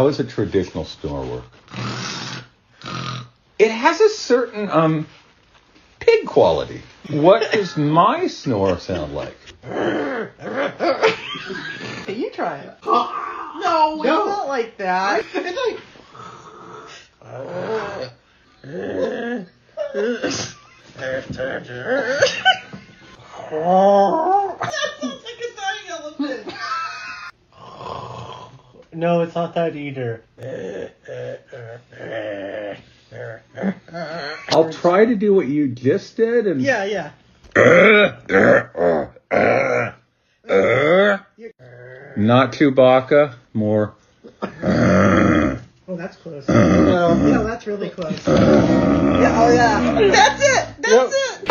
How does a traditional snore work? It has a certain pig quality. What does my snore sound like? Hey, you try it. No, it's not like that. It's like. That sounds like a dying elephant. No, it's not that either. I'll try to do what you just did and Yeah. not Chewbacca, more. Oh, that's close. Yeah, that's really close. Yeah, oh yeah. That's it. That's it.